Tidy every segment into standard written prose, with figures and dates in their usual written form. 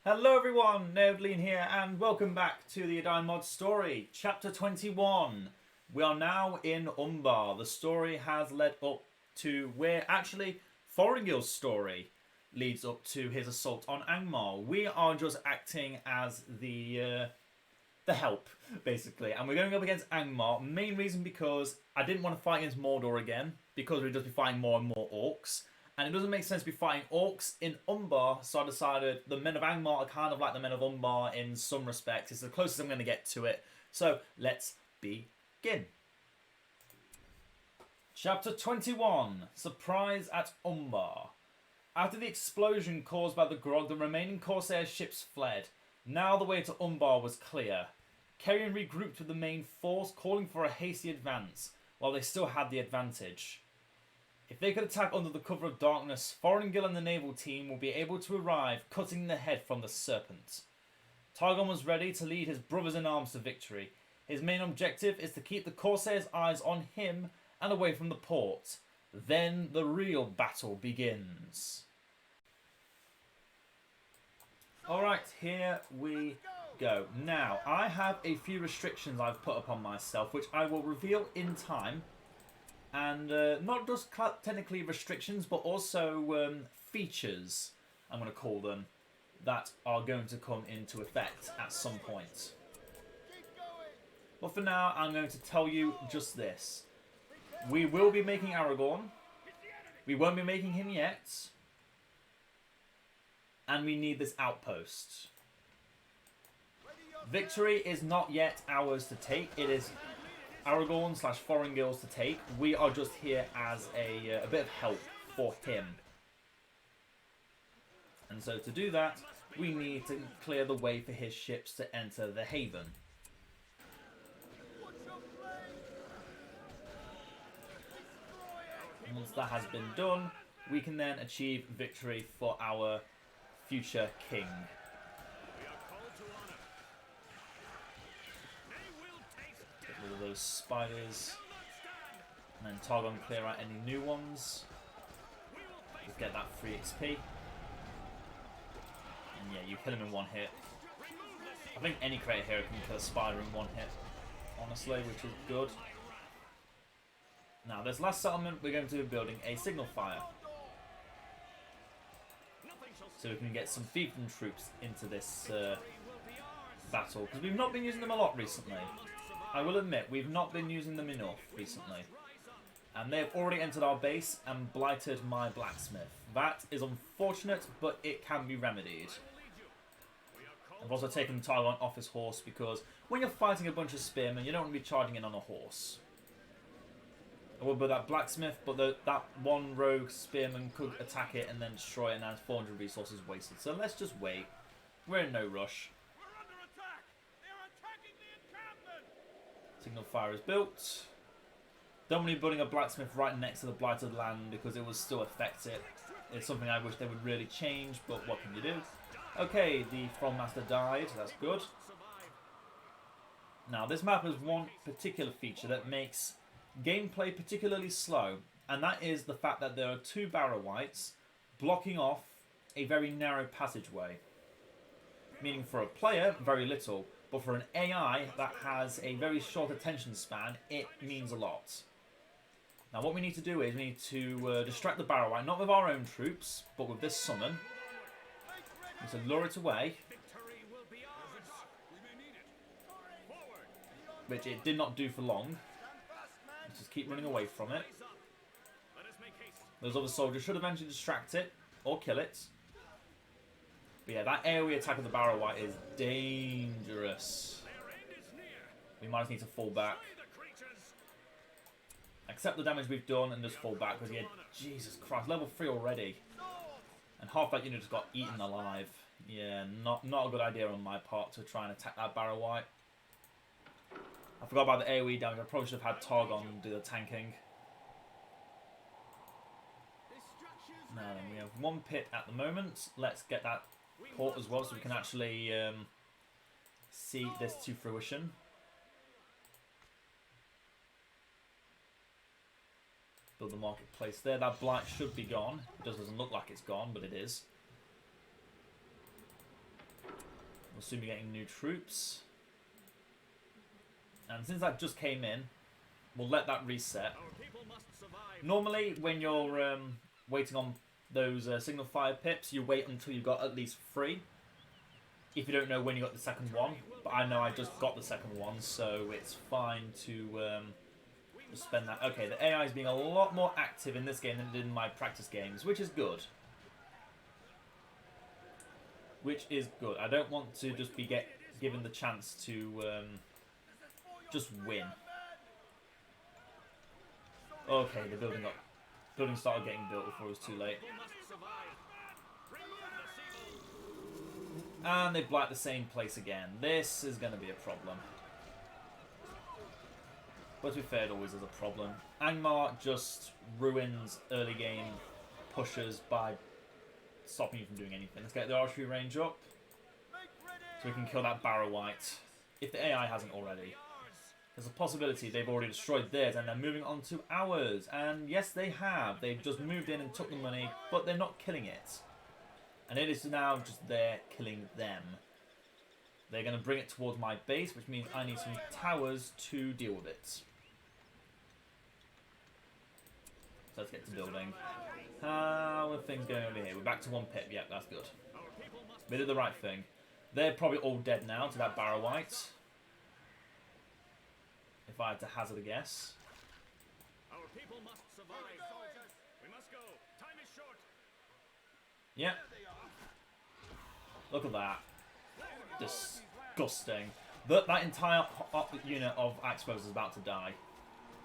Hello everyone, Edain here, and welcome back to the Edain mod story, chapter 21. We are now in Umbar. The story has led up to where actually Thorongil's story leads up to his assault on Angmar. We are just acting as the help, basically, and we're going up against Angmar. Main reason because I didn't want to fight against Mordor again, because we'd just be fighting more and more orcs. And it doesn't make sense to be fighting orcs in Umbar, so I decided the men of Angmar are kind of like the men of Umbar in some respects. It's the closest I'm going to get to it. So, let's begin. Chapter 21. Surprise at Umbar. After the explosion caused by the Grog, the remaining Corsair ships fled. Now the way to Umbar was clear. Carrion regrouped with the main force, calling for a hasty advance, while they still had the advantage. If they could attack under the cover of darkness, Thorongil and the naval team will be able to arrive, cutting the head from the serpent. Targon was ready to lead his brothers-in-arms to victory. His main objective is to keep the Corsairs' eyes on him and away from the port. Then the real battle begins. Alright, here we go. Now, I have a few restrictions I've put upon myself, which I will reveal in time. And not just technically restrictions, but also features, I'm going to call them, that are going to come into effect at some point. But for now, I'm going to tell you just this. We will be making Aragorn. We won't be making him yet. And we need this outpost. Victory is not yet ours to take. It is Aragorn / Thorongil's to take. We are just here as a bit of help for him. And so to do that, we need to clear the way for his ships to enter the haven. And once that has been done, we can then achieve victory for our future king. Of those spiders, and then Targon clear out any new ones. Just get that free XP, and yeah, you kill him in one hit. I think any creator hero can kill a spider in one hit, honestly, which is good. Now, this last settlement, we're going to be building a signal fire, so we can get some fiefdom troops into this battle, because we've not been using them a lot recently. I will admit, we've not been using them enough recently. And they have already entered our base and blighted my blacksmith. That is unfortunate, but it can be remedied. I've also taken Targon off his horse because when you're fighting a bunch of spearmen, you don't want to be charging in on a horse. I will build that blacksmith, but that one rogue spearman could attack it and then destroy it, and that's 400 resources wasted. So let's just wait. We're in no rush. Signal fire is built. Don't want to be building a blacksmith right next to the blighted land because it will still affect it. It's something I wish they would really change, but what can you do? Okay, the Thrallmaster died. That's good. Now, this map has one particular feature that makes gameplay particularly slow, and that is the fact that there are two barrow wights blocking off a very narrow passageway. Meaning for a player, very little. But for an AI that has a very short attention span, it means a lot. Now what we need to do is we need to distract the barrow wight, not with our own troops, but with this summon. We need to lure it away. Which it did not do for long. Let's just keep running away from it. Those other soldiers should eventually distract it, or kill it. But yeah, that AoE attack of the barrow wight is dangerous. We might need to fall back. Accept the damage we've done and just fall back because, yeah, Jesus Christ, level 3 already. And half that unit just got eaten alive. Yeah, not a good idea on my part to try and attack that barrow wight. I forgot about the AoE damage. I probably should have had Targon do the tanking. Now then, we have one pit at the moment. Let's get that port as well so we can actually see this to fruition. Build the marketplace there. That blight should be gone. It just doesn't look like it's gone, but it is. We'll soon be getting new troops. And since that just came in, we'll let that reset. Normally, when you're waiting on those signal fire pips, you wait until you've got at least 3. If you don't know when you got the second one. But I know I just got the second one, so it's fine to just spend that. Okay, the AI is being a lot more active in this game than it did in my practice games, which is good. Which is good. I don't want to just be given the chance to just win. Okay, the building started getting built before it was too late. And they've blighted the same place again. This is going to be a problem. But to be fair, it always is a problem. Angmar just ruins early game pushes by stopping you from doing anything. Let's get the archery range up so we can kill that Barrow White. If the AI hasn't already. There's a possibility they've already destroyed theirs and they're moving on to ours. And yes, they have. They've just moved in and took the money, but they're not killing it. And it is now just there killing them. They're going to bring it towards my base, which means I need some towers to deal with it. So let's get to building. How are things going over here? We're back to 1 pip. Yep, that's good. We did the right thing. They're probably all dead now to that Barrow White. If I had to hazard a guess. Our people must survive. We must go. Time is short. Yep. Look at that. Disgusting. That entire unit of Axpos is about to die.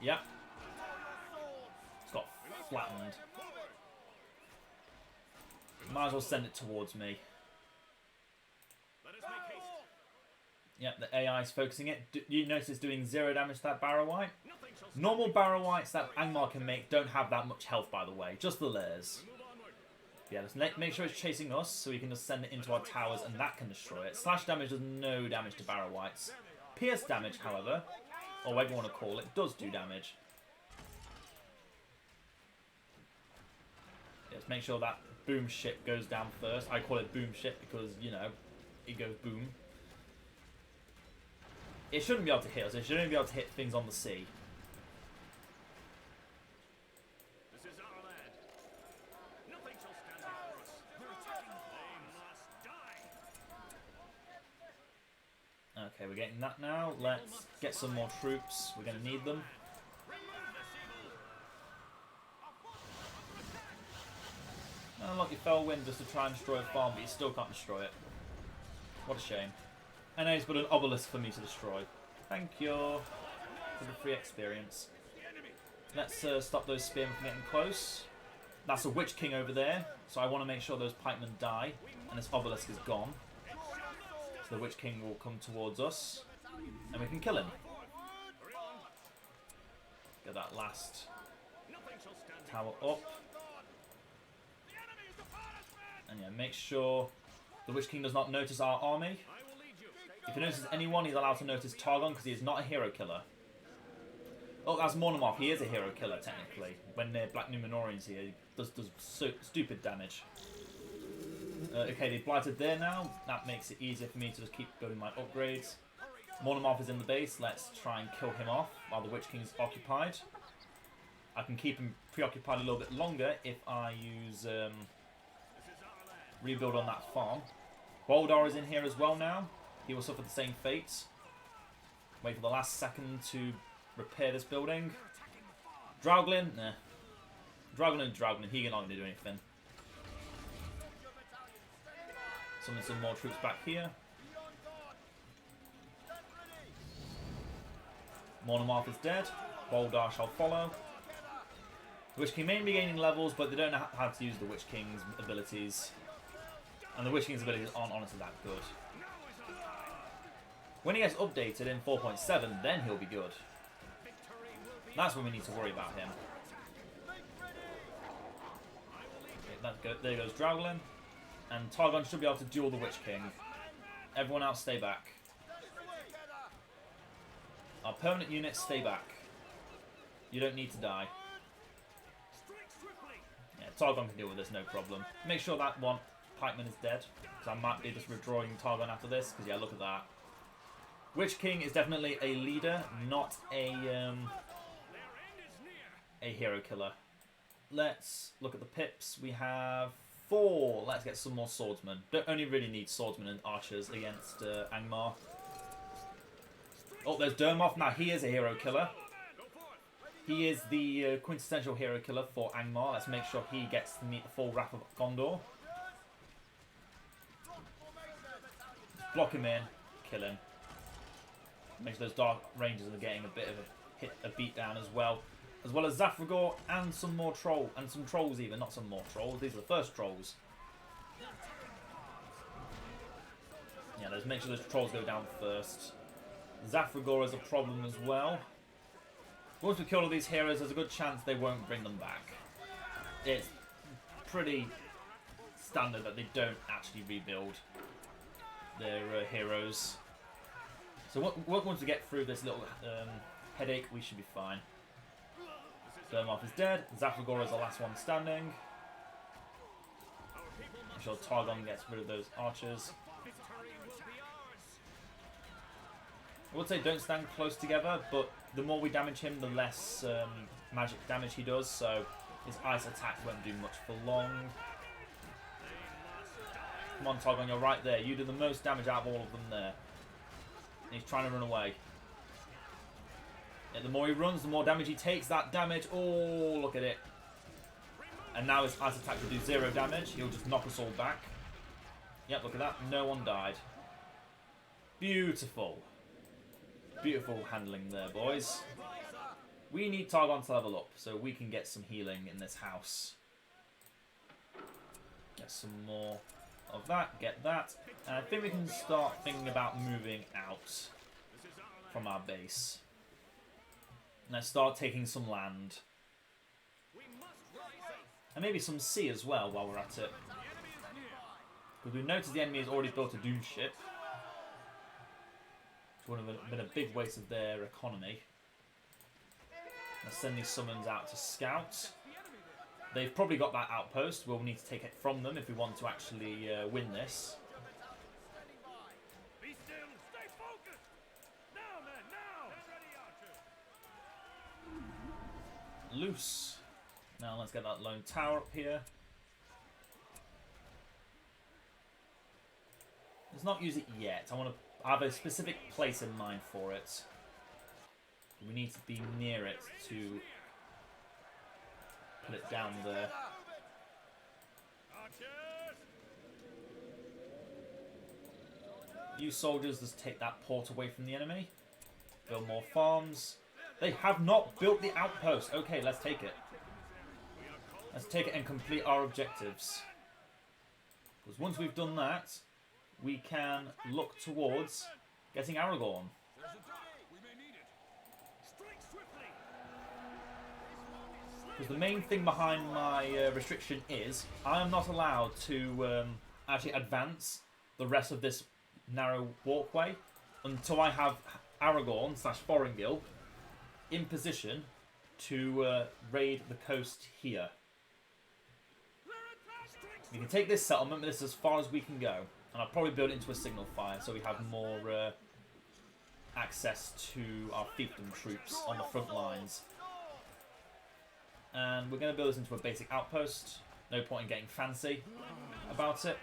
Yep. It's got flattened. Might as well send it towards me. Let us make haste. Yep, the AI is focusing it. You notice it's doing 0 damage to that Barrow White? Normal Barrow Whites that Angmar can make don't have that much health, by the way. Just the layers. Yeah, let's make sure it's chasing us so we can just send it into our towers and that can destroy it. Slash damage does no damage to Barrow Whites. Pierce damage, however, or whatever you want to call it, does do damage. Yeah, let's make sure that boom ship goes down first. I call it boom ship because, you know, it goes boom. It shouldn't be able to hit us. It should only be able to hit things on the sea. This is our land. Nothing shall stand before us. They're attacking. They must die. Okay, we're getting that now. Let's get some more troops. We're going to need them. Oh, look, you fell wind just to try and destroy a farm, but you still can't destroy it. What a shame. I know he's put an obelisk for me to destroy. Thank you for the free experience. Let's stop those spearmen from getting close. That's a Witch King over there, so I want to make sure those pikemen die, and this obelisk is gone. So the Witch King will come towards us, and we can kill him. Get that last tower up. And yeah, make sure the Witch King does not notice our army. If he notices anyone, he's allowed to notice Targon because he is not a hero killer. Oh, that's Monomorph. He is a hero killer, technically. When they're Black Numenorians here, he does so stupid damage. Okay, they've blighted there now. That makes it easier for me to just keep building my upgrades. Monomorph is in the base. Let's try and kill him off while the Witch King's occupied. I can keep him preoccupied a little bit longer if I use rebuild on that farm. Boldar is in here as well now. He will suffer the same fate. Wait for the last second to repair this building. Drauglin? Nah. Drauglin, he can not do anything. Summon some more troops back here. Monomorph is dead. Boldar shall follow. The Witch King may be gaining levels, but they don't know how to use the Witch King's abilities. And the Witch King's abilities aren't honestly that good. When he gets updated in 4.7, then he'll be good. That's when we need to worry about him. Okay, there goes Drauglin. And Targon should be able to duel the Witch King. Everyone else stay back. Our permanent units stay back. You don't need to die. Yeah, Targon can deal with this, no problem. Make sure that one pikeman is dead. So I might be just withdrawing Targon after this, because yeah, look at that. Witch King is definitely a leader, not a hero killer. Let's look at the pips. We have 4. Let's get some more swordsmen. Don't only really need swordsmen and archers against Angmar. Oh, there's Dermoth. Now he is a hero killer. He is the quintessential hero killer for Angmar. Let's make sure he gets to meet the full wrath of Gondor. Block him in, kill him. Make sure those Dark Rangers are getting a bit of a beat down as well as Zafragor and some more some trolls even, not some more trolls. These are the first trolls. Yeah, let's make sure those trolls go down first. Zafragor is a problem as well. Once we kill all these heroes, there's a good chance they won't bring them back. It's pretty standard that they don't actually rebuild their heroes. So once we get through this little headache, we should be fine. Dermoth is dead. Zafragor is the last one standing. I'm sure Targon gets rid of those archers. I would say don't stand close together, but the more we damage him, the less magic damage he does, so his ice attack won't do much for long. Come on, Targon, you're right there. You do the most damage out of all of them there. And he's trying to run away. Yeah, the more he runs, the more damage he takes. That damage, oh, look at it. And now his ice attack will do 0 damage. He'll just knock us all back. Yep, look at that. No one died. Beautiful. Beautiful handling there, boys. We need Targon to level up so we can get some healing in this house. Get some more of that, get that. And I think we can start thinking about moving out from our base. Let's start taking some land. And maybe some sea as well while we're at it. Because we've noticed the enemy has already built a Doom ship. Which would have been a big waste of their economy. Let's send these summons out to scout. They've probably got that outpost. We'll need to take it from them if we want to actually win this. Be still. Stay focused. Now, men, now. Get ready, archers. Loose. Now let's get that lone tower up here. Let's not use it yet. I have a specific place in mind for it. We need to be near it to put it down there. Archers. You soldiers just take that port away from the enemy. Build more farms. They have not built the outpost. Okay, let's take it. Let's take it and complete our objectives. Because once we've done that, we can look towards getting Aragorn. There's a day. We may need it. Strike swiftly. Because the main thing behind my restriction is I am not allowed to actually advance the rest of this narrow walkway until I have Aragorn / Thorongil in position to raid the coast here. We can take this settlement, but this is as far as we can go. And I'll probably build it into a signal fire so we have more access to our fiefdom troops on the front lines. And we're going to build this into a basic outpost. No point in getting fancy about it.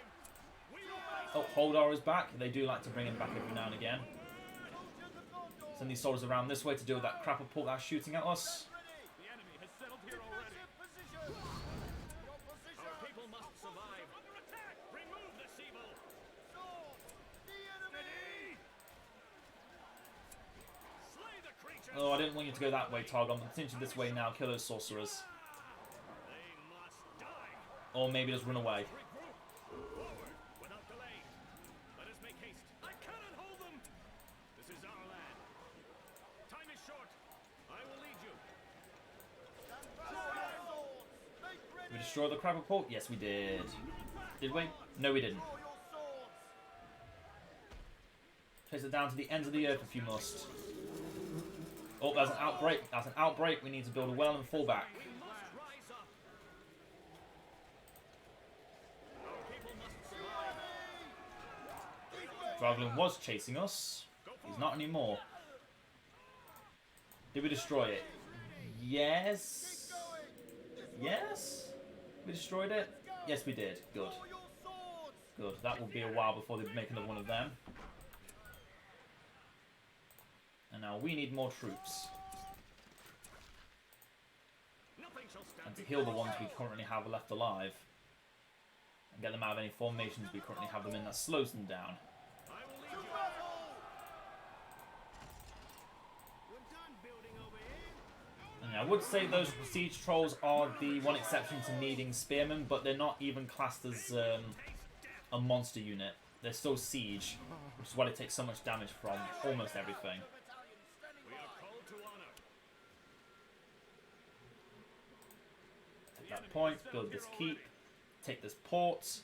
Oh, Holdar is back. They do like to bring him back every now and again. Send these soldiers around this way to deal with that crapper port that's shooting at us. The enemy has settled here already. Our people must survive. Under attack. Remove this evil. Steady. Slay the creatures. Oh, I didn't want you to go that way, Targon. Continue this way now. Kill those sorcerers. They must die. Or maybe just run away. Forward, without delay. Let us make haste. I cannot hold them. This is our land. Time is short. I will lead you. Did we destroy the crapper port? Yes, we did. Did we? No, we didn't. Chase it down to the ends of the earth if you must. Oh, there's an outbreak. That's an outbreak. We need to build a well and fall back. We must rise up. Our people must Dragon was chasing us. He's not anymore. Did we destroy it? Yes. Yes? We destroyed it? Yes, we did. Good. Good. That will be a while before they make another one of them. And now we need more troops. And to heal the ones we currently have left alive. And get them out of any formations we currently have them in that slows them down. And I would say those siege trolls are the one exception to needing spearmen, but they're not even classed as a monster unit. They're still siege, which is why they take so much damage from almost everything. At that point, build this keep, take this port.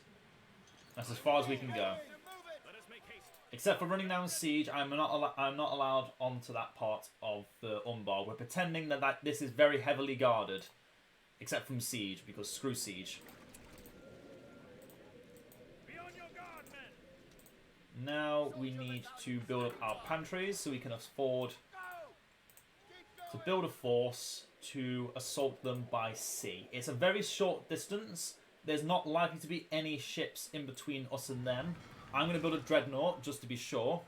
That's as far as we can go. Except for running down siege, I'm not allowed onto that part of the Umbar. We're pretending that this is very heavily guarded, except from siege, because screw siege. Now we need to build up our pantries so we can afford to build a force to assault them by sea. It's a very short distance. There's not likely to be any ships in between us and them. I'm going to build a dreadnought just to be sure.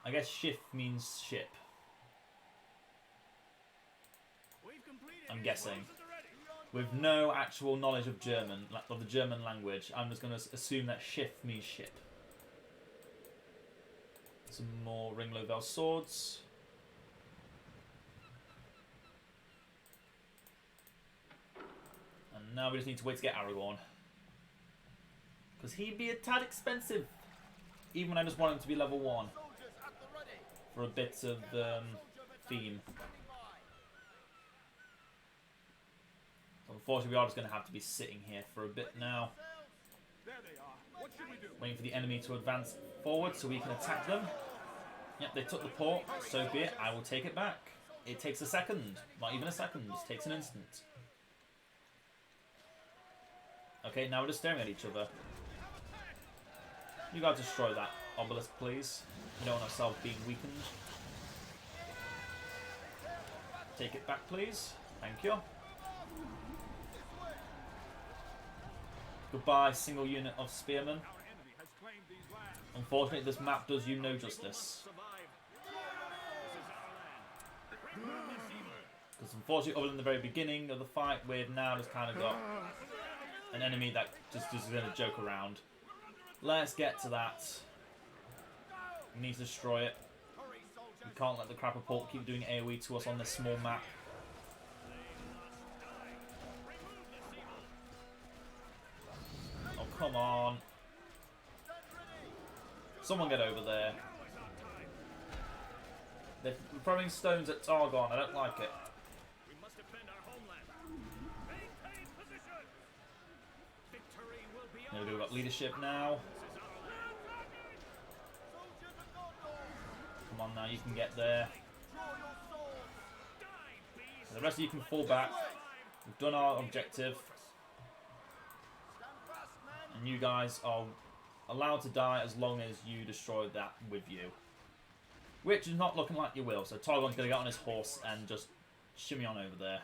I guess shift means ship. I'm guessing. With no actual knowledge of German, of the German language, I'm just going to assume that shift means ship. Some more Ringlovel swords. And now we just need to wait to get Aragorn. Because he'd be a tad expensive. Even when I just want him to be level 1. For a bit of theme. Unfortunately, we are just going to have to be sitting here for a bit now. Waiting for the enemy to advance forward so we can attack them. Yep, they took the port, so be it. I will take it back. It takes a second. Not even a second. It takes an instant. Okay, now we're just staring at each other. You guys destroy that obelisk, please. We don't want ourselves being weakened. Take it back, please. Thank you. Goodbye, single unit of spearmen. Unfortunately, this map does you no justice. Because unfortunately, other than the very beginning of the fight, we've now just kind of got an enemy that just is going to joke around. Let's get to that. We need to destroy it. We can't let the Crapper Port keep doing AoE to us on this small map. Oh, come on. Someone get over there. They're throwing stones at Targon. I don't like it. There we go, we've got leadership now. Come on now, you can get there. The rest of you can fall back. We've done our objective. And you guys are allowed to die as long as you destroy that with you. Which is not looking like you will. So Targon's going to get on his horse and just shimmy on over there.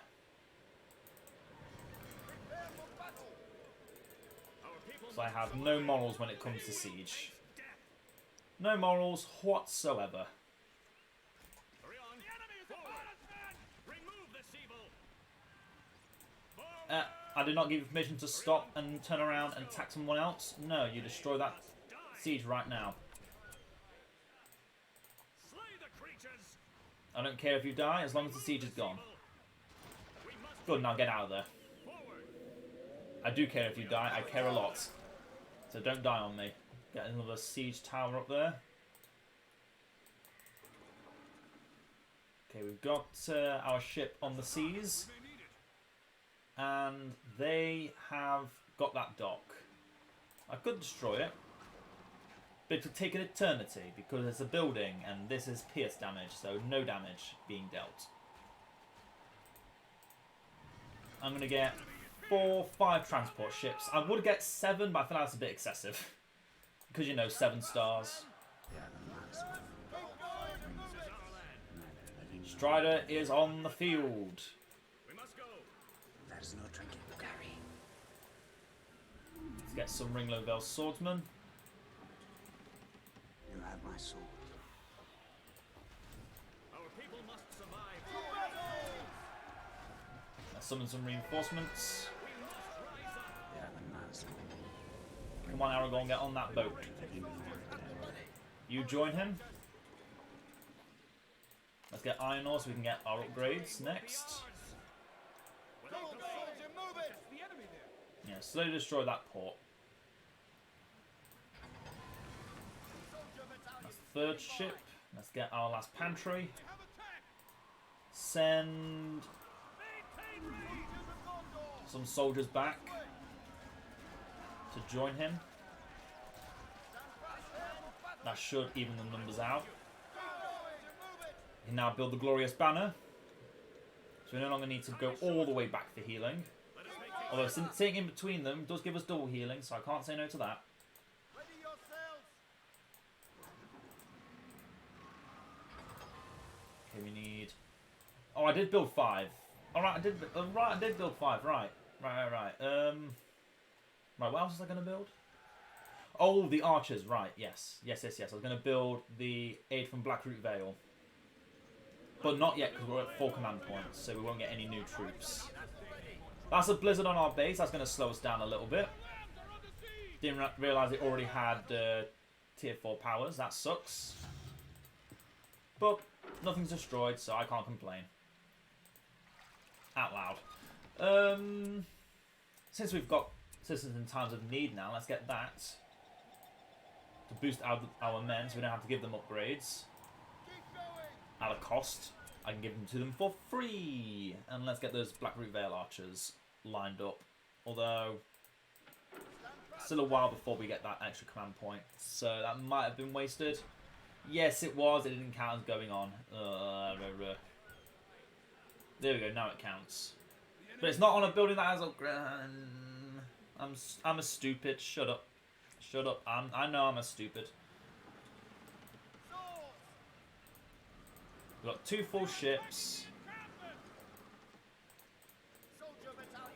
So I have no morals when it comes to siege. No morals whatsoever. I did not give you permission to stop and turn around and attack someone else. No, you destroy that siege right now. I don't care if you die, as long as the siege is gone. Good, now get out of there. I do care if you die, I care a lot. So don't die on me. Get another siege tower up there. Okay, we've got our ship on the seas. And they have got that dock. I could destroy it. But it would take an eternity because it's a building and this is pierce damage, so no damage being dealt. I'm going to get 4, 5 transport ships. I would get 7, but I feel like that's a bit excessive. Because, you know, 7 stars. Strider is on the field. We must go. There's no drinking to carry. Let's get some Ringlow Vale swordsmen. You have my sword. Our people must survive. Let's summon some reinforcements. We must rise up. They are the master. Come on, Aragorn, get on that boat. You join him. Let's get iron ore so we can get our upgrades next. Yeah, slowly destroy that port. That's the 3rd ship. Let's get our last pantry. Send some soldiers back to join him. That should even the numbers out. We can now build the glorious banner. So we no longer need to go all the way back for healing. Although sitting in between them does give us double healing, so I can't say no to that. Okay, we need... Oh, I did build 5. Alright, I did build 5, right. Right. Right, what else was I going to build? Oh, the archers, right, yes. Yes. I was going to build the aid from Blackroot Vale. But not yet, because we're at 4 command points, so we won't get any new troops. That's a blizzard on our base. That's going to slow us down a little bit. Didn't realise it already had tier 4 powers. That sucks. But nothing's destroyed, so I can't complain. Out loud. Since we've got citizens in times of need now, let's get that. To boost our men, so we don't have to give them upgrades. At a cost. I can give them to them for free. And let's get those Blackroot Vale archers lined up. Although, still a while before we get that extra command point. So that might have been wasted. Yes, it was. It didn't count as going on. There we go. Now it counts. But it's not on a building that has upgrade. I'm a stupid. Shut up. Shut up. I know I'm a stupid. We've got 2 full ships.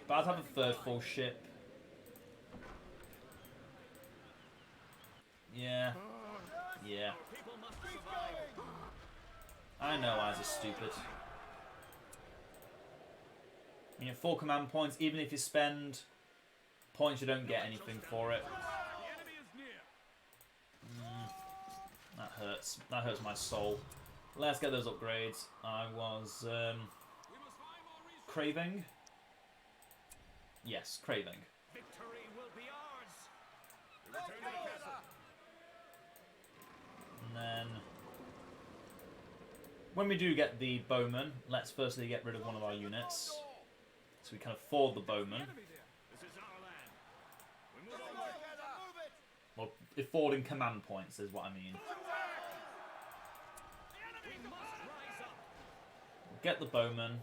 About to have a 3rd full ship. Yeah. I know eyes are stupid. You know, 4 command points, even if you spend points, you don't get anything for it. That hurts. That hurts my soul. Let's get those upgrades. I was craving. Yes, craving. Victory will be ours. We return to the castle. And then, when we do get the bowman, let's firstly get rid of one of our units, so we can afford the bowman. This is our land. We move forward. Well, affording command points is what I mean. We must rise up. We'll get the bowman.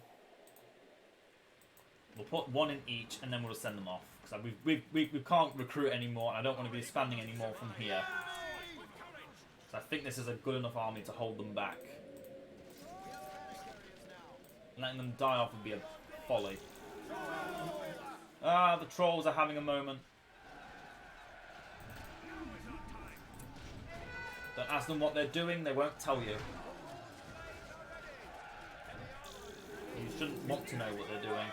We'll put 1 in each, and then we'll send them off. Because we can't recruit anymore, and I don't want to be expanding anymore from here. So I think this is a good enough army to hold them back. Letting them die off would be a folly. Ah, the trolls are having a moment. Don't ask them what they're doing, they won't tell you. You shouldn't want to know what they're doing.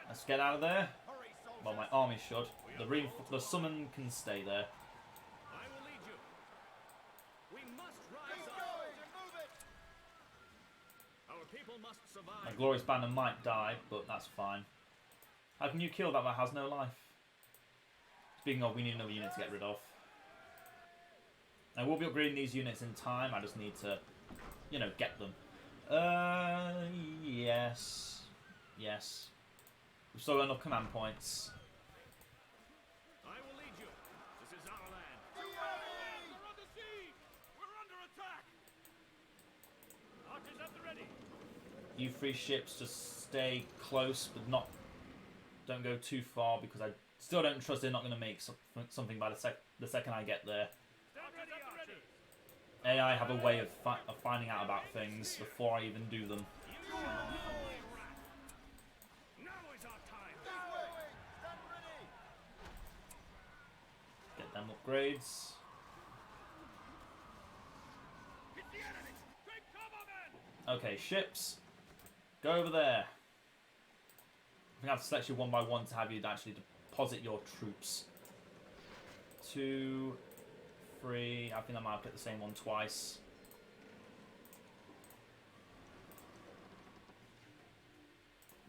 Let's get out of there. Well, my army should. The summon can stay there. I will lead you. We must rise up. Our people must survive. My glorious banner might die, but that's fine. How can you kill that has no life? Speaking of, we need another unit to get rid of. I will be upgrading these units in time. I just need to, you know, get them. Yes. Yes. We've still got enough command points. I will lead you. This is our land. We're under siege. We're under attack. Archers at the ready. You 3 ships just stay close, but not don't go too far because I still don't trust they're not going to make something by the second I get there. AI have a way of finding out about things before I even do them. Get them upgrades. Okay, ships. Go over there. I have to select you one by one to have you actually deposit your troops. 2, 3. I think I might have picked the same one twice.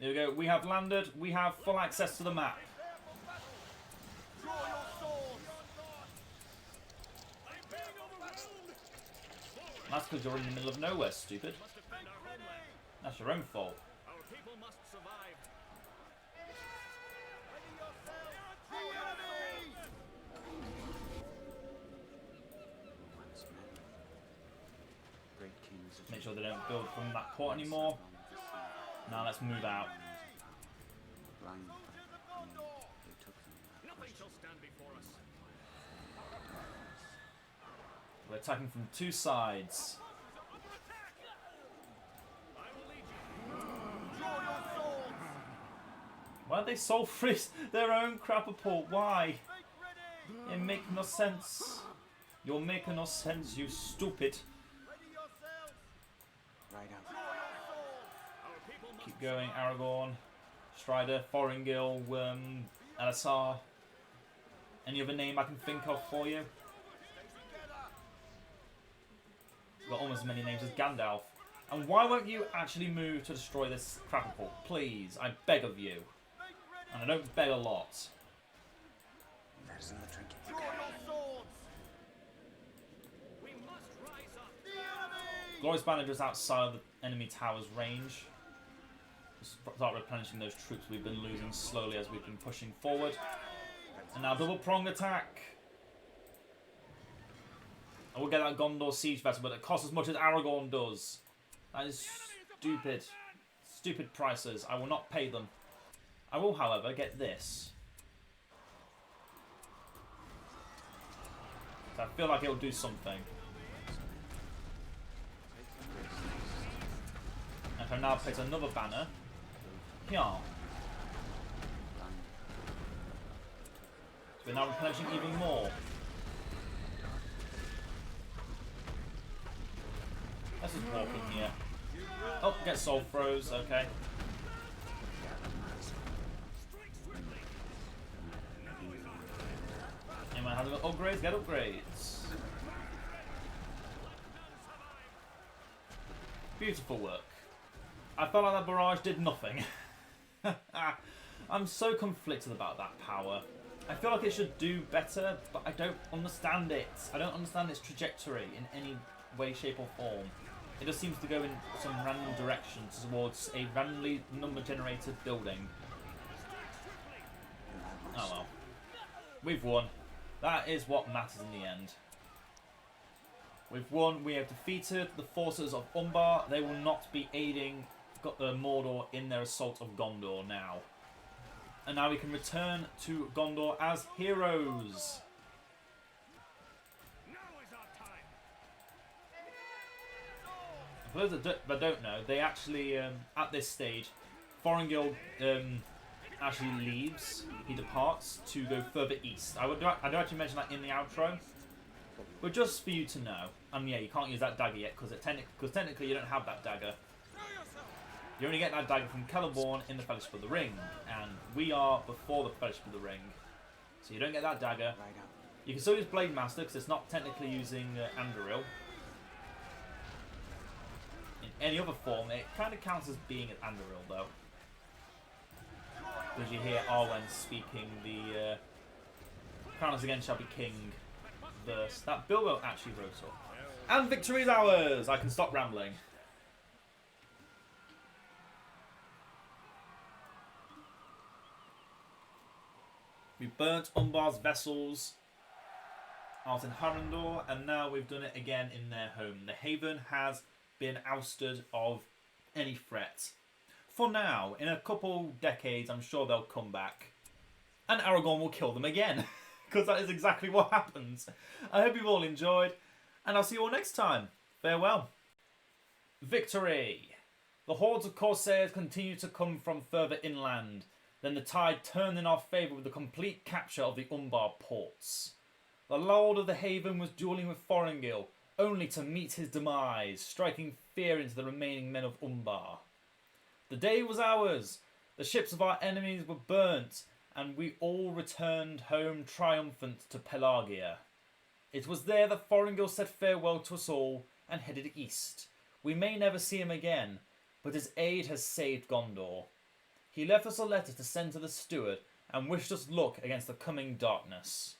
There we go. We have landed. We have full access to the map. That's because you're in the middle of nowhere, stupid. That's your own fault. Our people must survive. Once men, great kings of Make sure they don't build from that port anymore. Now let's move out. blind by the mean, they took them without Nothing question. shall stand before us. We're attacking from two sides. I will lead you. Why don't they soul freeze their own crapapult? Why? It makes no sense. You're making no sense, you stupid. Right out. Our people must Keep going, Aragorn, Strider, Thorongil, Elisar. Any other name I can think of for you? Got almost as many names as Gandalf. And why won't you actually move to destroy this crapapult? Please, I beg of you. And I don't beg a lot. That is not a trinket. We must rise up. Glorious Banner just outside of the enemy tower's range. Start replenishing those troops we've been losing slowly as we've been pushing forward. And now double pronged attack. I will get that Gondor siege vessel, but it costs as much as Aragorn does. That is stupid. Stupid prices. I will not pay them. I will, however, get this. So I feel like it'll do something. And I now place another banner. Here. So we're now replenishing even more. Let's just walk in here. Oh, get soul froze, okay. Anyone have upgrades? Get upgrades. Beautiful work. I felt like that barrage did nothing. I'm so conflicted about that power. I feel like it should do better, but I don't understand it. I don't understand its trajectory in any way, shape or form. It just seems to go in some random direction towards a randomly number-generated building. Oh well. We've won. That is what matters in the end. We've won. We have defeated the forces of Umbar. They will not be aiding Mordor in their assault of Gondor now. And now we can return to Gondor as heroes. Now is our time. For those that don't know, they actually, at this stage, Thorongil actually leaves. He departs to go further east. I do actually mention that in the outro. But just for you to know, yeah, you can't use that dagger yet because technically you don't have that dagger. You only get that dagger from Celeborn in the Fellowship of the Ring, and we are before the Fellowship of the Ring, so you don't get that dagger. Right out. You can still use Blade Master because it's not technically using Anduril. In any other form, it kind of counts as being an Anduril though, because you hear Arwen speaking the "Crown us again shall be king" verse that Bilbo actually wrote up. And victory is ours! I can stop rambling. We burnt Umbar's vessels out in Harandor, and now we've done it again in their home. The haven has been ousted of any threat. for now. In a couple decades, I'm sure they'll come back. And Aragorn will kill them again. Because that is exactly what happens. I hope you've all enjoyed. And I'll see you all next time. Farewell. Victory! The hordes of Corsairs continued to come from further inland. Then the tide turned in our favour with the complete capture of the Umbar ports. The Lord of the Haven was duelling with Thorongil, only to meet his demise, striking fear into the remaining men of Umbar. The day was ours. The ships of our enemies were burnt, and we all returned home triumphant to Pelagia. It was there that Thorongil said farewell to us all and headed east. We may never see him again, but his aid has saved Gondor. He left us a letter to send to the steward and wished us luck against the coming darkness.